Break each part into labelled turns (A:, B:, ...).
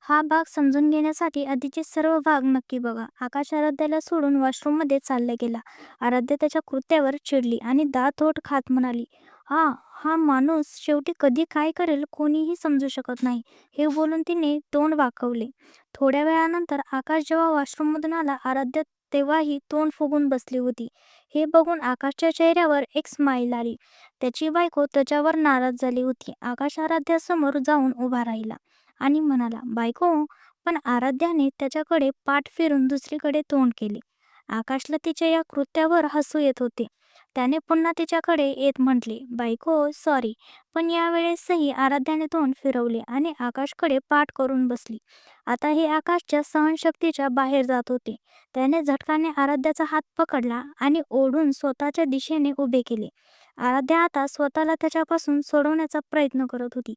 A: हा भाग समजून घेण्यासाठी आधीचे सर्व भाग नक्की बघा. आकाश आराध्याला सोडून वॉशरूममध्ये चालला गेला. आराध्या त्याच्या कृत्यावर चिडली आणि दात ओठ खात म्हणाली, हा हा माणूस शेवटी कधी काय करेल कोणीही समजू शकत नाही. हे बोलून तिने तोंड वाकवले. थोड्या वेळानंतर आकाश जेव्हा वॉशरूममधून आला, आराध्या तेव्हाही तोंड फुगून बसली होती. हे बघून आकाशच्या चेहऱ्यावर एक स्माईल आली. त्याची बायको त्याच्यावर नाराज झाली होती. आकाश आराध्यासमोर जाऊन उभा राहिला आणि म्हणाला, बायको. पण आराध्याने त्याच्याकडे पाठ फिरून दुसरीकडे तोंड केले. आकाशला तिच्या या कृत्यावर हसू येत होते. त्याने पुन्हा तिच्याकडे येत म्हटले, बायको सॉरी. पण यावेळेसही आराध्याने तोंड फिरवले आणि आकाशकडे पाठ करून बसली. आता हे आकाशच्या सहनशक्तीच्या बाहेर जात होते. त्याने झटकाने आराध्याचा हात पकडला आणि ओढून स्वतःच्या दिशेने उभे केले. आराध्या आता स्वतःला त्याच्यापासून सोडवण्याचा प्रयत्न करत होती.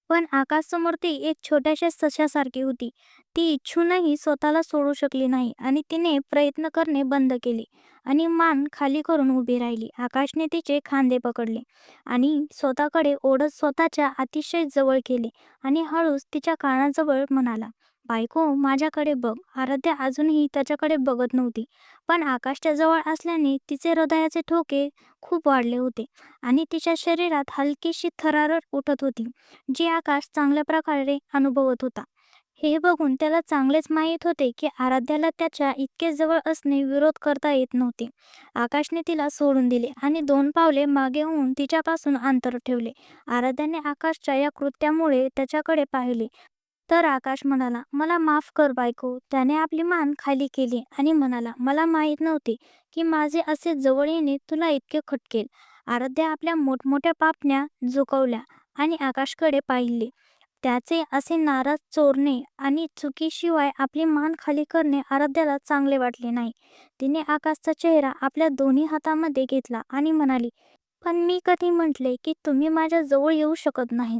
A: पण आकाशसमोर ती एक छोट्याशा सशासारखी होती. ती इच्छूनही स्वतःला सोडू शकली नाही आणि तिने प्रयत्न करणे बंद केले आणि मान खाली करून उभी राहिली. आकाशने तिचे खांदे पकडले आणि स्वतःकडे ओढत स्वतःच्या अतिशय जवळ केले आणि हळूच तिच्या कानाजवळ म्हणाला, बायको माझ्याकडे बघ. आराध्या अजूनही त्याच्याकडे बघत नव्हती, पण आकाशच्या जवळ असल्याने तिचे हृदयाचे ठोके खूप वाढले होते आणि तिच्या शरीरात हलकीशी थरारट उठत होती, जी आकाश चांगल्या प्रकारे अनुभवत होता. हे बघून त्याला चांगलेच माहीत होते की आराध्याला त्याच्या इतके जवळ असणे विरोध करता येत नव्हते. आकाशने तिला सोडून दिले आणि 2 पावले मागे होऊन तिच्यापासून अंतर ठेवले. आराध्याने आकाशच्या या कृत्यामुळे त्याच्याकडे पाहिले. तर आकाश म्हणाला, मला माफ कर बायको. त्याने आपली मान खाली केली आणि म्हणाला, मला माहीत नव्हते की माझे असे जवळ येणे तुला इतके खटकेल. आराध्या आपल्या मोठमोठ्या पापण्या झुकवल्या आणि आकाशकडे पाहिले. त्याचे असे नाराज चोरणे आणि चुकीशिवाय आपली मान खाली करणे आराध्याला चांगले वाटले नाही. तिने आकाशचा चेहरा आपल्या दोन्ही हातामध्ये घेतला आणि म्हणाली, पण मी कधी म्हटले की तुम्ही माझ्या जवळ येऊ शकत नाही.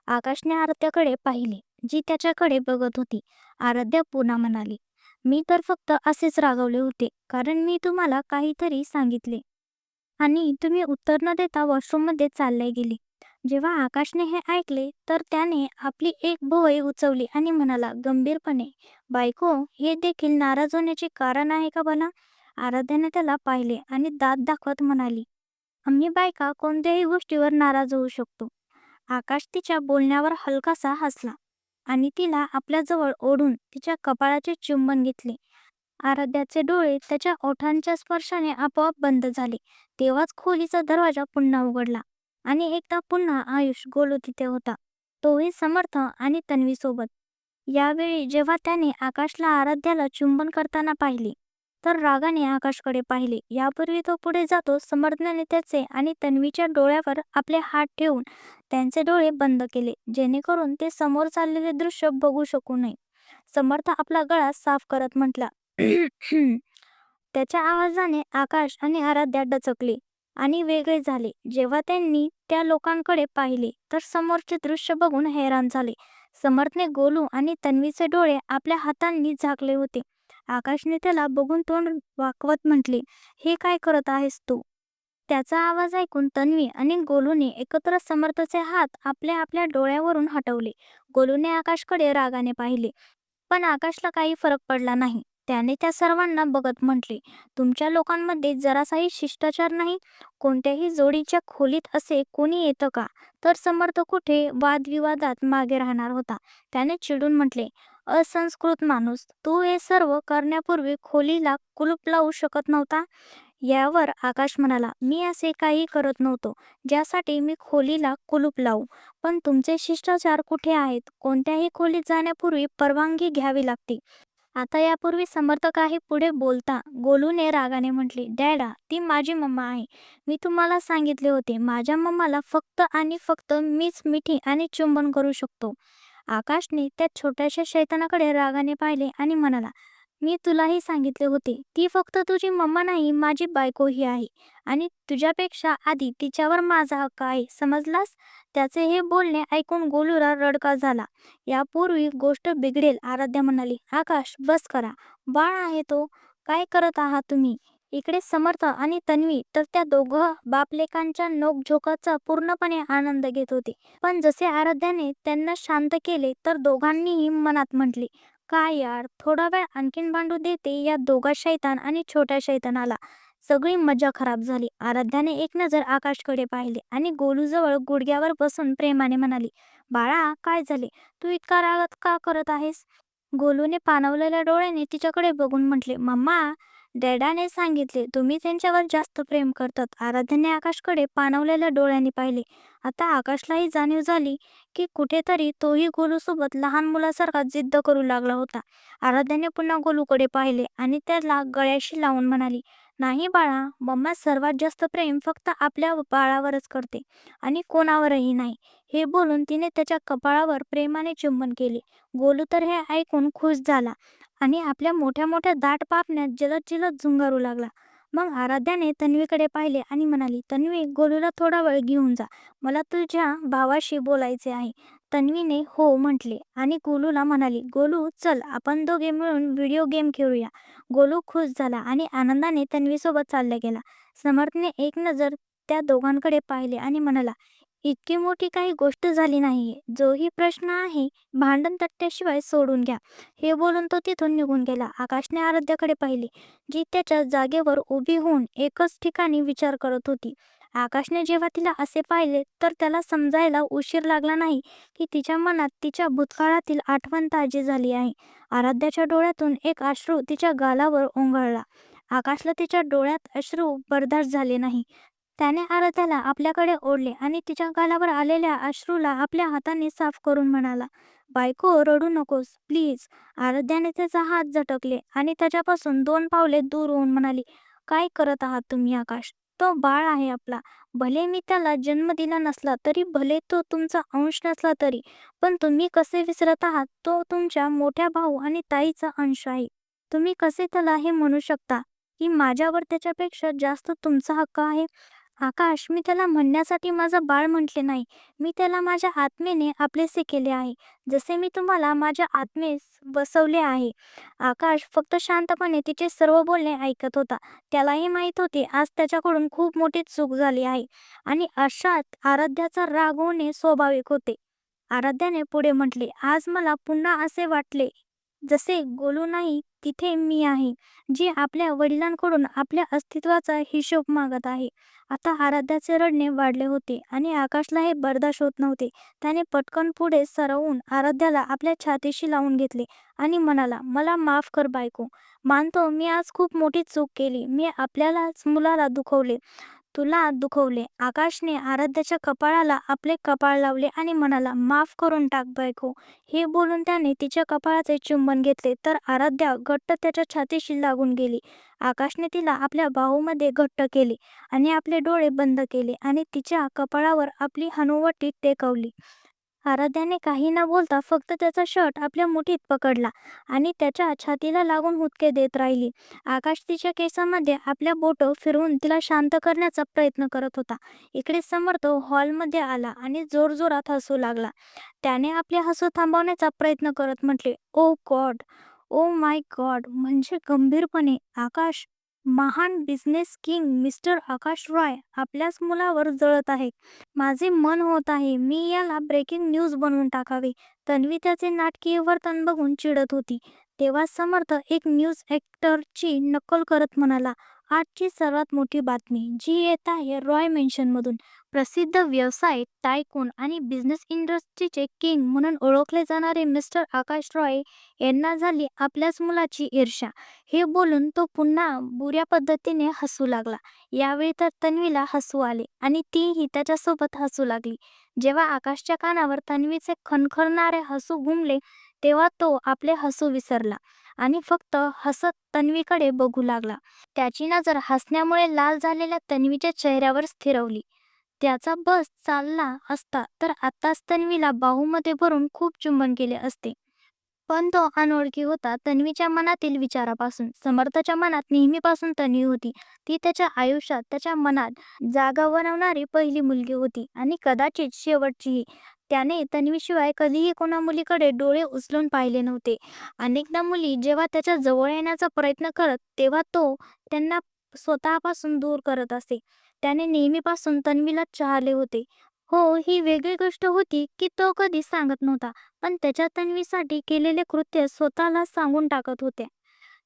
A: आकाशने आराध्याकडे पाहिले, जी त्याच्याकडे बघत होती. आराध्या पुन्हा म्हणाली, मी तर फक्त असेच रागवले होते, कारण मी तुम्हाला काहीतरी सांगितले आणि तुम्ही उत्तर न देता वॉशरूममध्ये चालले गेले. जेव्हा आकाशने हे ऐकले तर त्याने आपली एक भुवई उचलली आणि म्हणाला गंभीरपणे, बायको हे देखील नाराज होण्याचे कारण आहे का भला? आराध्याने त्याला पाहिले आणि दात दाखवत म्हणाली, आम्ही बायका कोणत्याही गोष्टीवर नाराज होऊ शकतो. आकाश तिच्या बोलण्यावर हलकासा हसला आणि तिला आपल्याजवळ ओढून तिच्या कपाळाचे चुंबन घेतले. आराध्याचे डोळे त्याच्या ओठांच्या स्पर्शाने आपोआप बंद झाले. तेव्हाच खोलीचा दरवाजा पुन्हा उघडला आणि एकदा पुन्हा आयुष गोलू तिथे होता, तोही समर्थ आणि तन्वीसोबत. यावेळी जेव्हा त्याने आकाशला आराध्याला चुंबन करताना पाहिले तर रागाने आकाशकडे पाहिले. यापूर्वी तो पुढे जातो समर्थने त्याचे आणि तन्वीच्या डोळ्यावर आपले हात ठेवून त्यांचे डोळे बंद केले, जेणेकरून ते समोर चाललेले दृश्य बघू शकू नये. समर्थ आपला गळा साफ करत म्हटला, त्याच्या आवाजाने आकाश आणि आराध्या डचकले आणि वेगळे झाले. जेव्हा त्यांनी त्या लोकांकडे पाहिले तर समोरचे दृश्य बघून हैराण झाले. समर्थने गोलू आणि तन्वीचे डोळे आपल्या हातांनी झाकले होते. आकाशने त्याला बघून तोंड वाकवत म्हटले, हे काय करत आहेस तू? त्याचा आवाज ऐकून तन्वी आणि गोलूने एकत्र समर्थचे हात आपल्या आपल्या डोळ्यावरून हटवले. गोलूने आकाशकडे रागाने पाहिले, पण आकाशला काही फरक पडला नाही. त्याने त्या सर्वांना बघत म्हटले, तुमच्या लोकांमध्ये जरासाही शिष्टाचार नाही? कोणत्याही जोडीच्या खोलीत असे कोणी येतं का? तर समर्थ कुठे वादविवादात मागे राहणार होता. त्याने चिडून म्हटले, असंस्कृत माणूस, तू हे सर्व करण्यापूर्वी खोलीला कुलूप लावू शकत नव्हता? यावर आकाश म्हणाला, मी असे काही करत नव्हतो ज्यासाठी मी खोलीला कुलूप लावू. पण तुमचे शिष्टाचार कुठे आहेत? कोणत्याही खोलीत जाण्यापूर्वी परवानगी घ्यावी लागते. आता यापूर्वी समर्थ काही पुढे बोलता गोलूने रागाने म्हटले, डॅडा ती माझी मम्मा आहे. मी तुम्हाला सांगितले होते, माझ्या मम्माला फक्त आणि फक्त मीच मिठी आणि चुंबन करू शकतो. आकाशने त्या छोट्याशा शैतानाकडे रागाने पाहिले आणि म्हणाला, मी तुलाही सांगितले होते, ती फक्त तुझी मम्मा नाही, माझी बायकोही आहे आणि तुझ्यापेक्षा आधी तिच्यावर माझा हक्क आहे, समजलास? त्याचे हे बोलणे ऐकून गोलूला रडका झाला. यापूर्वी गोष्ट बिघडेल. आराध्या म्हणाली, आकाश बस करा, बाळ आहे तो. काय करत आहात तुम्ही? इकडे समर्थ आणि तन्वी तर त्या दोघं बापलेकांच्या नोकझोकाचा पूर्णपणे आनंद घेत होते. पण जसे आराध्याने त्यांना शांत केले तर दोघांनीही मनात म्हटले, काय यार, थोडा वेळ आणखीन भांडू देते या दोघा शैतान आणि छोट्या शैतानाला. सगळी मजा खराब झाली. आराध्याने एक नजर आकाशकडे पाहिले आणि गोलूजवळ गुडघ्यावर बसून प्रेमाने म्हणाली, बाळा, काय झाले, तू इतका रागात का करत आहेस? गोलूने पाणवलेल्या डोळ्याने तिच्याकडे बघून म्हटले, मम्मा, डॅडाने सांगितले तुम्ही त्यांच्यावर जास्त प्रेम करतात. आराध्याने आकाशकडे पाणवलेल्या डोळ्यांनी पाहिले. आता आकाशलाही जाणीव झाली की कुठेतरी तोही गोलूसोबत लहान मुलासारखा जिद्द करू लागला होता. आराध्याने पुन्हा गोलूकडे पाहिले आणि त्याला गळ्याशी लावून म्हणाली, नाही बाळा, मम्मा सर्वात जास्त प्रेम फक्त आपल्या बाळावरच करते आणि कोणावरही नाही. हे बोलून तिने त्याच्या कपाळावर प्रेमाने चुंबन केले. गोलू तर हे ऐकून खुश झाला आणि आपल्या मोठ्या मोठ्या दाट पापण्यात जलद जलद झुंगारू लागला. मग आराध्याने तन्वीकडे पाहिले आणि म्हणाली, तन्वी, गोलूला थोडा वेळ घेऊन जा, मला तुझ्या भावाशी बोलायचे आहे. तन्वीने हो म्हटले आणि गोलूला म्हणाली, गोलू चल, आपण दोघे मिळून व्हिडिओ गेम खेळूया. गोलू खुश झाला आणि आनंदाने तन्वीसोबत चालला गेला. समर्थने एक नजर त्या दोघांकडे पाहिले आणि म्हणाला, इतकी मोठी काही गोष्ट झाली नाहीये, जोही प्रश्न आहे भांडण तट्ट्याशिवाय सोडून घ्या. हे बोलून तो तिथून निघून गेला. आकाशने आराध्याकडे पाहिले, जी त्याच्या जागेवर उभी होऊन एकच ठिकाणी विचार करत होती. आकाशने जेव्हा तिला असे पाहिले तर त्याला समजायला उशीर लागला नाही की तिच्या मनात तिच्या भूतकाळातील आठवण ताजी झाली आहे. आराध्याच्या डोळ्यातून एक अश्रू तिच्या गालावर ओंघळला. आकाशला तिच्या डोळ्यात अश्रू बर्दाश्त झाले नाही. त्याने आराध्याला आपल्याकडे ओढले आणि तिच्या गालावर आलेल्या अश्रूला आपल्या हाताने साफ करून म्हणाला, बायको, रडू नकोस प्लीज. आराध्याने त्याचा हात झटकले आणि त्याच्यापासून 2 पावले दूर होऊन म्हणाली, काय करत आहात तुम्ही आकाश? तो बाळ आहे आपला. भले मी त्याला जन्म दिला नसला तरी, भले तो तुमचा अंश नसला तरी, पण तुम्ही कसे विसरत आहात, तो तुमच्या मोठ्या भाऊ आणि ताईचा अंश आहे. तुम्ही कसे त्याला हे म्हणू शकता की माझ्यावर त्याच्यापेक्षा जास्त तुमचा हक्क आहे? आकाश, मी त्याला म्हणण्यासाठी माझं बाळ म्हटले नाही. मी त्याला माझ्या आत्मेने आपलेसे केले आहे, जसे मी तुम्हाला माझ्या आत्मेस बसवले आहे. आकाश फक्त शांतपणे तिचे सर्व बोलणे ऐकत होता. त्यालाही माहीत होते आज त्याच्याकडून खूप मोठी चूक झाली आहे आणि अशात आराध्याचा राग होणे स्वाभाविक होते. आराध्याने पुढे म्हटले, आज मला पुन्हा असे वाटले जसे गोलू नाही तिथे मी आहे, जी आपल्या वडिलांकडून आपल्या अस्तित्वाचा हिशोब मागत आहे. आता आराध्याचे रडणे वाढले होते आणि आकाशला हे बर्दाश्त होत नव्हते. त्याने पटकन पुढे सरवून आराध्याला आपल्या छातीशी लावून घेतले आणि म्हणाला, मला माफ कर बायको. मानतो मी आज खूप मोठी चूक केली. मी आपल्यालाच मुलाला दुखवले, तुला दुखवले. आकाशने आराध्याच्या कपाळाला आपले कपाळ लावले आणि म्हणाला, माफ करून टाक बायको. हे बोलून त्याने तिच्या कपाळाचे चुंबन घेतले तर आराध्या घट्ट त्याच्या छातीशी लागून गेली. आकाशने तिला आपल्या बाहूमध्ये घट्ट केले आणि आपले डोळे बंद केले आणि तिच्या कपाळावर आपली हनुवटी टेकवली. आराध्याने काही न बोलता फक्त त्याचा शर्ट आपल्या मुठीत पकडला आणि त्याच्या छातीला लागून हुदके देत राहिली. आकाश तिच्या केसामध्ये आपल्या बोटं फिरवून तिला शांत करण्याचा प्रयत्न करत होता. इकडे समर्थ हॉलमध्ये आला आणि जोरजोरात हसू लागला. त्याने आपले हसू थांबवण्याचा प्रयत्न करत म्हटले, ओ गॉड, ओ माय गॉड. म्हणजे गंभीरपणे, आकाश, महान बिझनेस किंग मिस्टर आकाश रॉय आपल्याच मुलावर जळत आहे. माझे मन होत आहे मी याला ब्रेकिंग न्यूज बनवून टाकावे. तन्वी त्याचे नाटकीय वर्तन बघून चिडत होती. तेव्हा समर्थ एक न्यूज ॲक्टरची नक्कल करत म्हणाला, आजची सर्वात मोठी बातमी जी येत आहे रॉय मेन्शनमधून. प्रसिद्ध व्यवसाय टायकून आणि बिझनेस इंडस्ट्रीचे किंग म्हणून ओळखले जाणारे मिस्टर आकाश रॉय यांना झाली आपल्याच मुलाची ईर्ष्या. हे बोलून तो पुन्हा बुऱ्या पद्धतीने हसू लागला. यावेळी तर तन्वीला हसू आले आणि तीही त्याच्यासोबत हसू लागली. जेव्हा आकाशच्या कानावर तन्वीचे खणखणणारे हसू घुमले तेव्हा तो आपले हसू विसरला आणि फक्त हसत तन्वीकडे बघू लागला. त्याची नजर हसण्यामुळे लाल झालेल्या तन्वीच्या चेहऱ्यावर स्थिरवली. त्याचा बस चालला असता तर आत्ताच तन्वीला बाहूमध्ये भरून खूप चुंबन केले असते. पण तो अनोळखी होता तन्वीच्या मनातील विचारापासून. समर्थच्या मनात नेहमीपासून तन्वी होती. ती त्याच्या आयुष्यात, त्याच्या मनात जागा बनवणारी पहिली मुलगी होती आणि कदाचित शेवटचीही. त्याने तन्वीशिवाय कधीही कोणा मुलीकडे डोळे उचलून पाहिले नव्हते. अनेकदा मुली जेव्हा त्याच्या जवळ येण्याचा प्रयत्न करत तेव्हा तो त्यांना स्वतःपासून दूर करत असे. त्याने नेहमीपासून तन्वीला चाहले होते. हो, ही वेगळी गोष्ट होती की तो कधी सांगत नव्हता, पण त्याच्या तन्वीसाठी केलेले कृत्य स्वतःला सांगून टाकत होते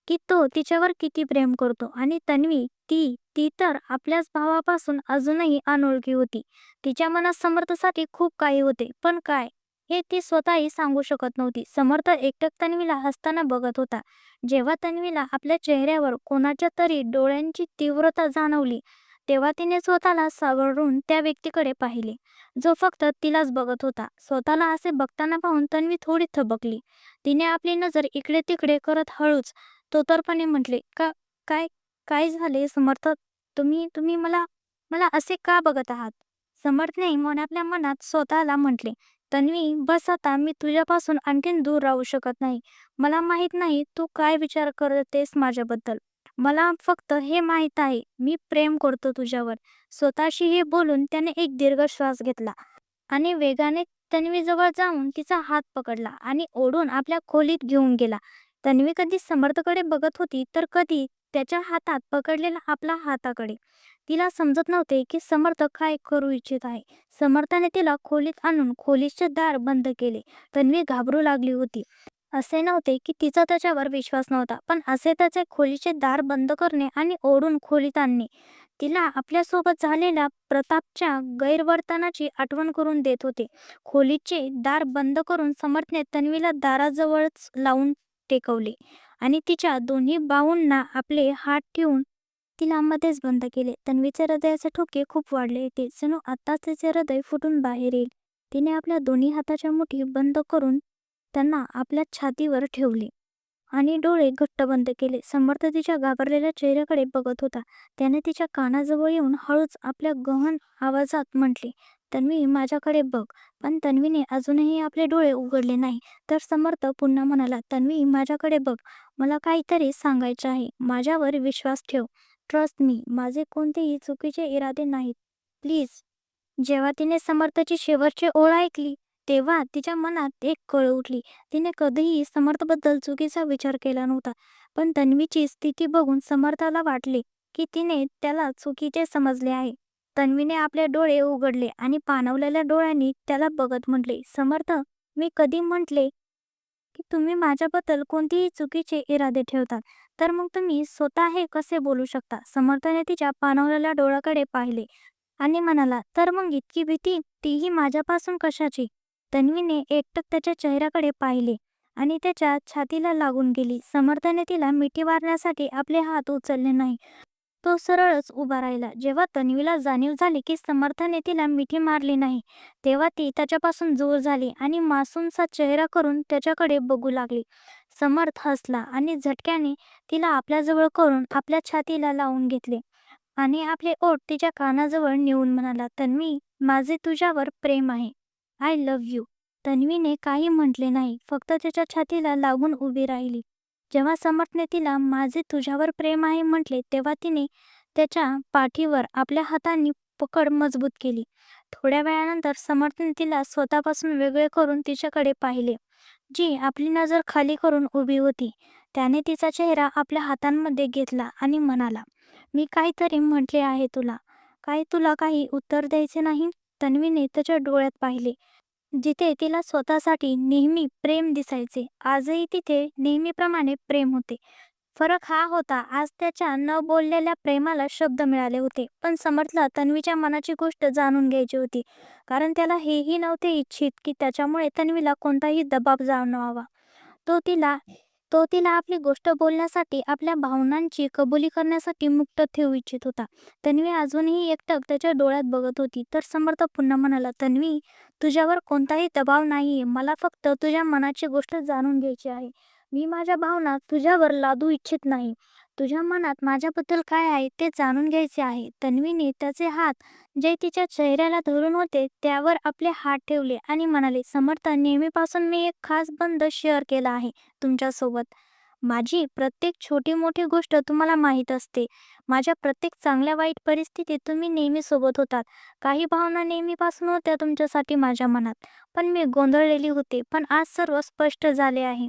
A: की तो तिच्यावर किती प्रेम करतो. आणि तन्वी, ती तर आपल्याच भावापासून अजूनही अनोळखी होती. तिच्या मनात समर्थसाठी खूप काही होते, पण काय, हे ती स्वतःही सांगू शकत नव्हती. समर्थ एकटक तन्वीला हसताना बघत होता. जेव्हा तन्वीला आपल्या चेहऱ्यावर कोणाच्या तरी डोळ्यांची तीव्रता जाणवली, तेव्हा तिने स्वतःला सावरून त्या व्यक्तीकडे पाहिले, जो फक्त तिलाच बघत होता. स्वतःला असे बघताना पाहून तन्वी थोडी थबकली. तिने आपली नजर इकडे तिकडे करत हळूच तोतरपणे म्हटले, काय काय झाले समर्थ? तुम्ही तुम्ही मला मला असे का बघत आहात?" समर्थने मनातल्या मनात स्वतःला म्हटले, "तन्वी, बस आता. मी तुझ्यापासून आणखीन दूर राहू शकत नाही. मला माहीत नाही तू काय विचार करतेस माझ्याबद्दल. मला फक्त हे माहीत आहे, मी प्रेम करतो तुझ्यावर." स्वतःशी हे बोलून त्याने एक दीर्घ श्वास घेतला आणि वेगाने तन्वीजवळ जाऊन तिचा हात पकडला आणि ओढून आपल्या खोलीत घेऊन गेला. तन्वी कधी समर्थकडे बघत होती, तर कधी त्याच्या हातात पकडलेला आपला हाताकडे. तिला समजत नव्हते की समर्थ काय करू इच्छित आहे. समर्थाने तिला खोलीत आणून खोलीचे दार बंद केले. तन्वी घाबरू लागली होती. असे नव्हते की तिचा त्याच्यावर विश्वास नव्हता, पण असे त्याचे खोलीचे दार बंद करणे आणि ओढून खोलीत आणणे तिला आपल्यासोबत झालेल्या प्रतापच्या गैरवर्तनाची आठवण करून देत होते. खोलीचे दार बंद करून समर्थने तन्वीला दाराजवळच लावून टेकवले आणि तिच्या दोन्ही बाहूंना आपले हात ठेवून तिला मध्येच बंद केले. तन्वीचे हृदयाचे ठोके खूप वाढले होते, जणू आत्ताच तिचे हृदय फुटून बाहेर येईल. तिने आपल्या दोन्ही हाताच्या मुठी बंद करून त्यांना आपल्या छातीवर ठेवले आणि डोळे घट्ट बंद केले. समर्थ तिच्या घाबरलेल्या चेहऱ्याकडे बघत होता. त्याने तिच्या कानाजवळ येऊन हळूच आपल्या गहन आवाजात म्हटले, "तन्वी, माझ्याकडे बघ." पण तन्वीने अजूनही आपले डोळे उघडले नाही. तर समर्थ पुन्हा म्हणाला, "तन्वी, माझ्याकडे बघ. मला काहीतरी सांगायचे आहे. माझ्यावर विश्वास ठेव. Trust me. माझे कोणतेही चुकीचे इरादे नाहीत. प्लीज." जेव्हा तिने समर्थची शेवटची ओळ ऐकली, तेव्हा तिच्या मनात एक कळ उठली. तिने कधीही समर्थबद्दल चुकीचा विचार केला नव्हता, पण तन्वीची स्थिती बघून समर्थाला वाटले की तिने त्याला चुकीचे समजले आहे. तन्वीने आपले डोळे उघडले आणि पाणावलेल्या डोळ्यांनी त्याला बघत म्हटले, "समर्थ, मी कधी म्हटले की तुम्ही माझ्याबद्दल कोणतेही चुकीचे इरादे ठेवतात? तर मग तुम्ही स्वतः हे कसे बोलू शकता?" समर्थाने तिच्या पाणावलेल्या डोळ्याकडे पाहिले आणि म्हणाला, "तर मग इतकी भीती, तीही माझ्यापासून कशाची?" तन्वीने एकटक त्याच्या चेहऱ्याकडे पाहिले आणि त्याच्या छातीला लागून गेली. समर्थाने तिला मिठी मारण्यासाठी आपले हात उचलले नाही. तो सरळच उभा राहिला. जेव्हा तन्वीला जाणीव झाली की समर्थाने तिला मिठी मारली नाही, तेव्हा ती त्याच्यापासून दूर झाली आणि मासूमसा चेहरा करून त्याच्याकडे बघू लागली. समर्थ हसला आणि झटक्याने तिला आपल्याजवळ करून आपल्या छातीला लावून घेतले आणि आपले ओठ तिच्या कानाजवळ नेऊन म्हणाला, "तन्वी, माझे तुझ्यावर प्रेम आहे. I love you." तन्वीने काही म्हटले नाही, फक्त त्याच्या छातीला लागून उभी राहिली. जेव्हा समर्थने तिला "माझे तुझ्यावर प्रेम आहे" म्हटले, तेव्हा तिने त्याच्या पाठीवर आपल्या हातांनी पकड मजबूत केली. थोड्या वेळानंतर समर्थने तिला स्वतःपासून वेगळे करून तिच्याकडे पाहिले, जी आपली नजर खाली करून उभी होती. त्याने तिचा चेहरा आपल्या हातांमध्ये घेतला आणि म्हणाला, "मी काहीतरी म्हटले आहे तुला. काय तुला काही उत्तर द्यायचे नाही?" तन्वीने त्याच्या डोळ्यात पाहिले. जिथे तिला स्वतःसाठी नेहमी प्रेम दिसायचे, आजही तिथे नेहमीप्रमाणे प्रेम होते. फरक हा होता, आज त्याच्या न बोललेल्या प्रेमाला शब्द मिळाले होते. पण समर्थला तन्वीच्या मनाची गोष्ट जाणून घ्यायची होती, कारण त्याला हेही नव्हते इच्छित की त्याच्यामुळे तन्वीला कोणताही दबाव जाणवावा. तो तिला तो तिला आपली गोष्ट बोलण्यासाठी, आपल्या भावनांची कबुली करण्यासाठी मुक्त ठेवू इच्छित होता. तन्वी अजूनही एकटक त्याच्या डोळ्यात बघत होती. तर समर्थ पुन्हा म्हणाला, "तन्वी, तुझ्यावर कोणताही दबाव नाहीये. मला फक्त तुझ्या मनाची गोष्ट जाणून घ्यायची आहे. मी माझ्या भावना तुझ्यावर लादू इच्छित नाही. तुझ्या मनात माझ्याबद्दल काय आहे ते जाणून घ्यायचे आहे." तन्वीने त्याचे हात जे तिच्या चेहऱ्याला धरून होते त्यावर आपले हात ठेवले आणि म्हणाले, "समर्थ, नेहमीपासून मी एक खास बंध शेअर केला आहे तुमच्यासोबत. माझी प्रत्येक छोटी मोठी गोष्ट तुम्हाला माहीत असते. माझ्या प्रत्येक चांगल्या वाईट परिस्थितीत तुम्ही नेहमी सोबत होतात. काही भावना नेहमीपासून होत्या तुमच्यासाठी माझ्या मनात, पण मी गोंधळलेली होते. पण आज सर्व स्पष्ट झाले आहे.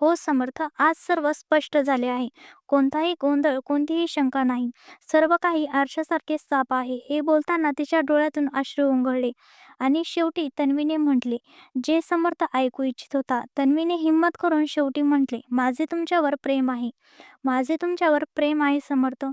A: हो समर्थ, आज सर्व स्पष्ट झाले आहे. कोणताही गोंधळ, कोणतीही शंका नाही. सर्व काही आरशासारखे साफ आहे. हे बोलताना तिच्या डोळ्यातून अश्रू उंगळले आणि शेवटी तन्वीने म्हटले, जे समर्थ ऐकू इच्छित होता. तन्वीने हिंमत करून शेवटी म्हटले, माझे तुमच्यावर प्रेम आहे. माझे तुमच्यावर प्रेम आहे समर्थ.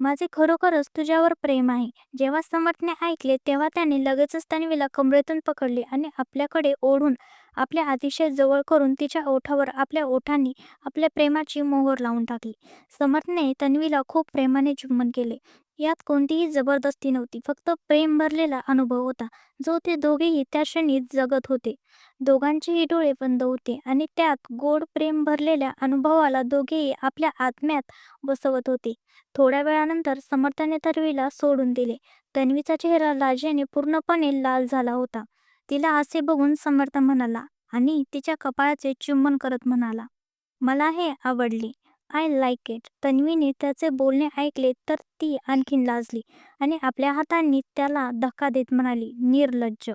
A: माझे खरोखरच तुझ्यावर प्रेम आहे. जेव्हा समर्थने ऐकले तेव्हा त्याने लगेचच तन्वीला कमरेतून पकडले आणि आपल्याकडे ओढून आपल्या अतिशय जवळ करून तिच्या ओठावर आपल्या ओठांनी आपल्या प्रेमाची मोहर लावून टाकली. समर्थने तन्वीला खूप प्रेमाने चुंबन केले. यात कोणतीही जबरदस्ती नव्हती, फक्त प्रेम भरलेला अनुभव होता, जो ते दोघेही त्या क्षणी जगत होते. दोघांचेही डोळे बंद होते आणि त्यात गोड प्रेम भरलेल्या अनुभवाला दोघेही आपल्या आत्म्यात बसवत होते. थोड्या वेळानंतर समर्थाने तन्वीला सोडून दिले. तन्वीचा चेहरा लाजेने पूर्णपणे लाल झाला होता. तिला असे बघून समर्थ म्हणाला आणि तिच्या कपाळाचे चुंबन करत म्हणाला, मला हे आवडले. I like it. तन्वीने त्याचे बोलणे ऐकले तर ती आणखीन लाजली आणि आपल्या हातांनी त्याला धक्का देत म्हणाली, निर्लज्ज.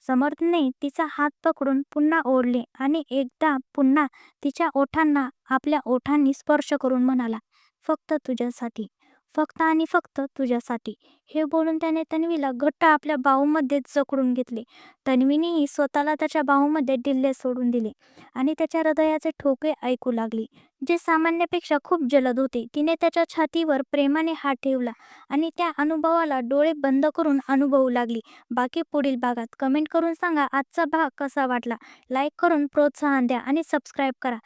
A: समर्थने तिचा हात पकडून पुन्हा ओढले आणि एकदा पुन्हा तिच्या ओठांना आपल्या ओठांनी स्पर्श करून म्हणाला, फक्त तुझ्यासाठी, फक्त आणि फक्त तुझ्यासाठी. हे बोलून त्याने तन्वीला घट्ट आपल्या बाहूमध्ये जखडून घेतले. तन्वीनेही स्वतःला त्याच्या बाहूमध्ये ढिल्ले सोडून दिले आणि त्याच्या हृदयाचे ठोके ऐकू लागली, जे सामान्यापेक्षा खूप जलद होते. तिने त्याच्या छातीवर प्रेमाने हात ठेवला आणि त्या अनुभवाला डोळे बंद करून अनुभवू लागली. बाकी पुढील भागात कमेंट करून सांगा आजचा भाग कसा वाटला. लाईक करून प्रोत्साहन द्या आणि सबस्क्राईब करा.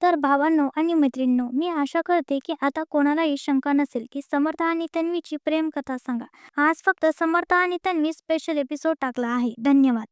A: तर भावांनो आणि मैत्रिणींनो, मी आशा करते की आता कोणालाही शंका नसेल की समर्थ आणि तन्वीची प्रेमकथा सांगा. आज फक्त समर्थ आणि तन्वी स्पेशल एपिसोड टाकला आहे. धन्यवाद.